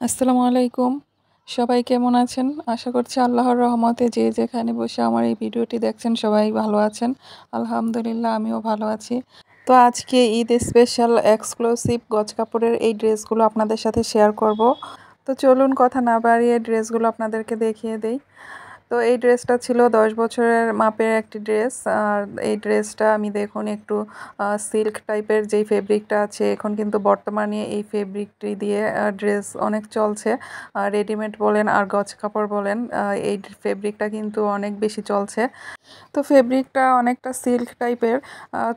আসসালামু আলাইকুম। সবাই কেমন আছেন? আশা করছি আল্লাহর রহমতে যে যেখানে বসে আমার এই ভিডিওটি দেখছেন সবাই ভালো আছেন। আলহামদুলিল্লাহ আমিও ভালো আছি। তো আজকে ঈদ স্পেশাল এক্সক্লুসিভ গজ কাপড়ের এই ড্রেসগুলো আপনাদের সাথে শেয়ার করব। তো চলুন কথা না বাড়িয়ে ড্রেসগুলো আপনাদেরকে দেখিয়ে দেই। তো এই ড্রেসটা ছিল ১০ বছরের মাপের একটি ড্রেস। আর এই ড্রেসটা আমি দেখুন একটু সিল্ক টাইপের যেই ফেব্রিকটা আছে, এখন কিন্তু বর্তমানে এই ফেব্রিকটি দিয়ে ড্রেস অনেক চলছে। রেডিমেড বলেন আর গজ কাপড় বলেন, এই ফেব্রিকটা কিন্তু অনেক বেশি চলছে। তো ফেব্রিকটা অনেকটা সিল্ক টাইপের।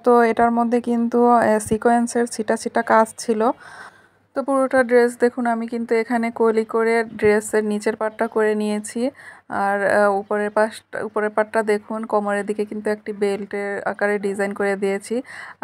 তো এটার মধ্যে কিন্তু সিকোয়েন্সের ছিটা ছিটা কাজ ছিল। তো পুরোটা ড্রেস দেখুন আমি কিন্তু এখানে কলি করে ড্রেসের নিচের পাটটা করে নিয়েছি। আর উপরের পাটটা দেখুন কোমরের দিকে কিন্তু একটি বেল্টের আকারে ডিজাইন করে দিয়েছি।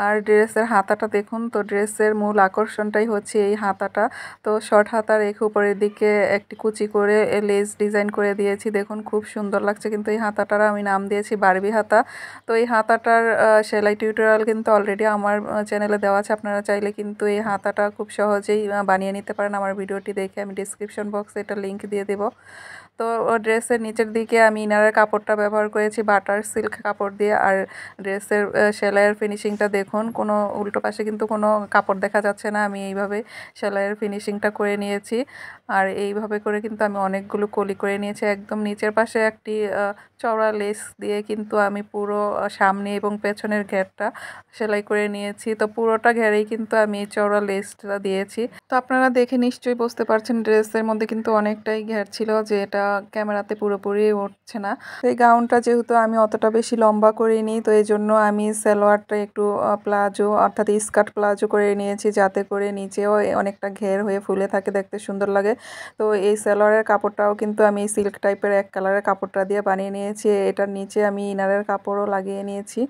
আর ড্রেসের হাতাটা দেখুন, তো ড্রেসের মূল আকর্ষণটাই হচ্ছে এই হাতাটা। তো শর্ট হাতা রেখে উপরের দিকে একটি কুচি করে লেস ডিজাইন করে দিয়েছি, দেখুন খুব সুন্দর লাগছে। কিন্তু এই হাতাটার আমি নাম দিয়েছি বারবি হাতা। তো এই হাতাটার সেলাই টিউটোরিয়াল কিন্তু অলরেডি আমার চ্যানেলে দেওয়া আছে, আপনারা চাইলে কিন্তু এই হাতাটা খুব সহজেই বানিয়ে নিতে পারেন। আমার ভিডিওটি দেখে আমি ডিসক্রিপশন বক্সে এটা লিংক দিয়ে দেব। তো ড্রেসের নিচের দিকে আমি ইনারের কাপড়টা ব্যবহার করেছি বাটার সিল্ক কাপড় দিয়ে। আর ড্রেসের সেলাইয়ের ফিনিশিংটা দেখুন, কোনো উল্টো পাশে কিন্তু কোনো কাপড় দেখা যাচ্ছে না। আমি এইভাবে সেলাইয়ের ফিনিশিংটা করে নিয়েছি। আর এইভাবে করে কিন্তু আমি অনেকগুলো কলি করে নিয়েছি। একদম নিচের পাশে একটি চওড়া লেস দিয়ে কিন্তু আমি পুরো সামনে এবং পেছনের ঘেরটা সেলাই করে নিয়েছি। তো পুরোটা ঘেরেই কিন্তু আমি এই চওড়া লেসটা দিয়েছি। তো আপনারা দেখে নিশ্চয়ই বুঝতে পারছেন ড্রেসের মধ্যে কিন্তু অনেকটাই ঘের ছিল, যে এটা ক্যামেরাতে পুরোপুরি উঠছে না। তো এই গাউনটা যেহেতু আমি অতটা বেশি লম্বা করিনি, তো এই জন্য আমি সালোয়ারটা একটু প্লাজো অর্থাৎ স্কার্ট প্লাজো করে নিয়েছি, যাতে করে নিচেও অনেকটা ঘের হয়ে ফুলে থাকে, দেখতে সুন্দর লাগে। তো এই সালোয়ারের কাপড়টাও কিন্তু আমি সিল্ক টাইপের এক কালারের কাপড়টা দিয়ে বানিয়ে নিয়েছি। এটার নিচে আমি ইনারের কাপড়ও লাগিয়ে নিয়েছি।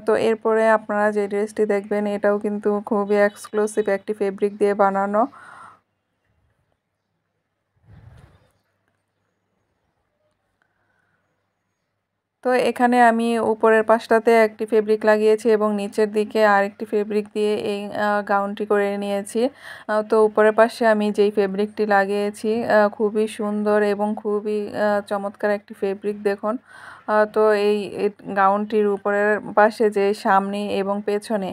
তো এরপরে আপনারা যে ড্রেসটি দেখবেন এটাও কিন্তু খুবই এক্সক্লুসিভ একটি ফেব্রিক দিয়ে বানানো। তো এখানে আমি উপরের পাশটাতে একটি ফেব্রিক লাগিয়েছি এবং নিচের দিকে আরেকটি ফেব্রিক দিয়ে এই গাউনটি করে নিয়েছি। তো উপরের পাশে আমি যেই ফেব্রিকটি লাগিয়েছি খুবই সুন্দর এবং খুবই চমৎকার একটি ফেব্রিক দেখুন। তো এই গাউনটির উপরের পাশে যে সামনে এবং পেছনে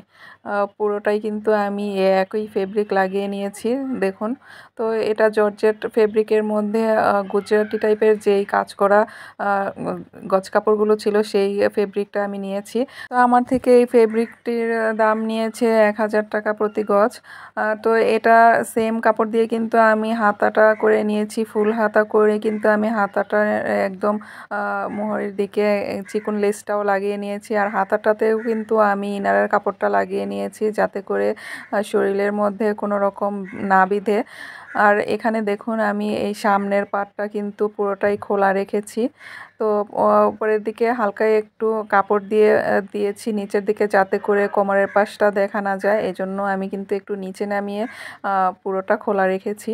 পুরোটাই কিন্তু আমি একই ফেব্রিক লাগিয়ে নিয়েছি দেখুন। তো এটা জর্জেট ফেব্রিকের মধ্যে গুজরাটি টাইপের যেই কাজ করা গজ কাপড়গুলো ছিল সেই ফেব্রিকটা আমি নিয়েছি। তো আমার থেকে এই ফেব্রিকটির দাম নিয়েছে ১,০০০ টাকা প্রতি গজ। তো এটা সেম কাপড় দিয়ে কিন্তু আমি হাতাটা করে নিয়েছি, ফুল হাতা করে কিন্তু আমি হাতাটা একদম মোহরের দিকে চিকন লেসটাও লাগিয়ে নিয়েছি। আর হাতাটাতেও কিন্তু আমি ইনারের কাপড়টা লাগিয়ে নিয়েছি, যাতে করে শরীরের মধ্যে কোনো রকম না বিঁধে। আর এখানে দেখুন আমি এই সামনের পাটটা কিন্তু পুরোটাই খোলা রেখেছি। তো উপরের দিকে হালকা একটু কাপড় দিয়ে দিয়েছি নিচের দিকে, যাতে করে কোমরের পাশটা দেখা না যায়, এজন্য আমি কিন্তু একটু নিচে নামিয়ে পুরোটা খোলা রেখেছি।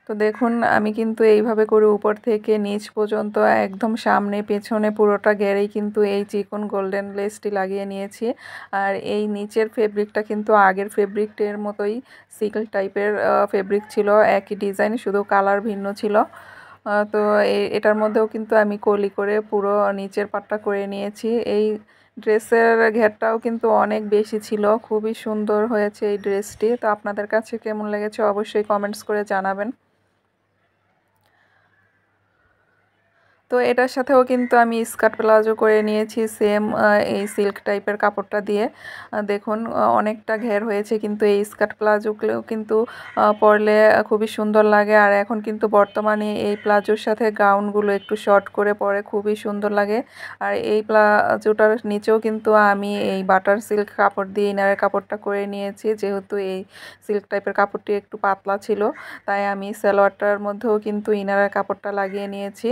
তো দেখুন আমি কিন্তু এইভাবে করে উপর থেকে নিচ পর্যন্ত একদম সামনে পেছনে পুরোটা ঘেরেই কিন্তু এই চিকন গোল্ডেন লেসটি লাগিয়ে নিয়েছি। আর এই নিচের ফেব্রিকটা কিন্তু আগের ফেব্রিকটির মতোই সিল্ক টাইপের ফেব্রিক ছিল, একই ডিজাইন, শুধু কালার ভিন্ন ছিল। তো এটার মধ্যেও কিন্তু আমি কলি করে পুরো নিচের পাটটা করে নিয়েছি। এই ড্রেসের ঘেরটাও কিন্তু অনেক বেশি ছিল, খুবই সুন্দর হয়েছে এই ড্রেসটি। তো আপনাদের কাছে কেমন লেগেছে অবশ্যই কমেন্টস করে জানাবেন। তো এটার সাথেও কিন্তু আমি স্কার্ট প্লাজো করে নিয়েছি সেম এই সিল্ক টাইপের কাপড়টা দিয়ে। দেখুন অনেকটা ঘের হয়েছে, কিন্তু এই স্কার্ট প্লাজোগুলোও কিন্তু পরলে খুবই সুন্দর লাগে। আর এখন কিন্তু বর্তমানে এই প্লাজোর সাথে গাউনগুলো একটু শর্ট করে পরে খুবই সুন্দর লাগে। আর এই প্লাজোটার নিচেও কিন্তু আমি এই বাটার সিল্ক কাপড় দিয়ে ইনারের কাপড়টা করে নিয়েছি, যেহেতু এই সিল্ক টাইপের কাপড়টি একটু পাতলা ছিল, তাই আমি সালোয়ারটার মধ্যেও কিন্তু ইনারের কাপড়টা লাগিয়ে নিয়েছি।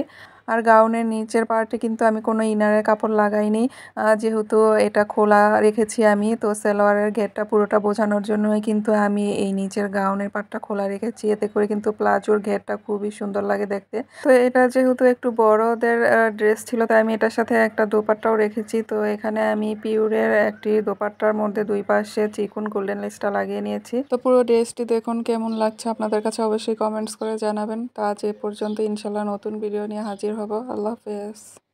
আর গাউনের নিচের পার্টে কিন্তু আমি কোনো ইনারের কাপড় লাগাইনি, যেহেতু এটা খোলা রেখেছি আমি, তো সালোয়ারের ঘেরটা পুরোটা বোঝানোর জন্যই কিন্তু আমি এই নিচের গাউনের পার্টটা খোলা রেখেছি। এতে করে কিন্তু প্লাজোর ঘেরটা খুবই সুন্দর লাগে দেখতে। তো এটা যেহেতু একটু বড়দের ড্রেস ছিল, তাই আমি এটার সাথে একটা দোপাট্টাও রেখেছি। তো এখানে আমি পিওরের একটি দোপাট্টার মধ্যে দুই পাশে চিকন গোল্ডেন লেসটা লাগিয়ে নিয়েছি। তো পুরো ড্রেসটি দেখুন কেমন লাগছে আপনাদের কাছে অবশ্যই কমেন্টস করে জানাবেন। তো আজ এ পর্যন্ত, ইনশাল্লাহ নতুন ভিডিও নিয়ে হাজির হব। আল্লাহ হাফেজ।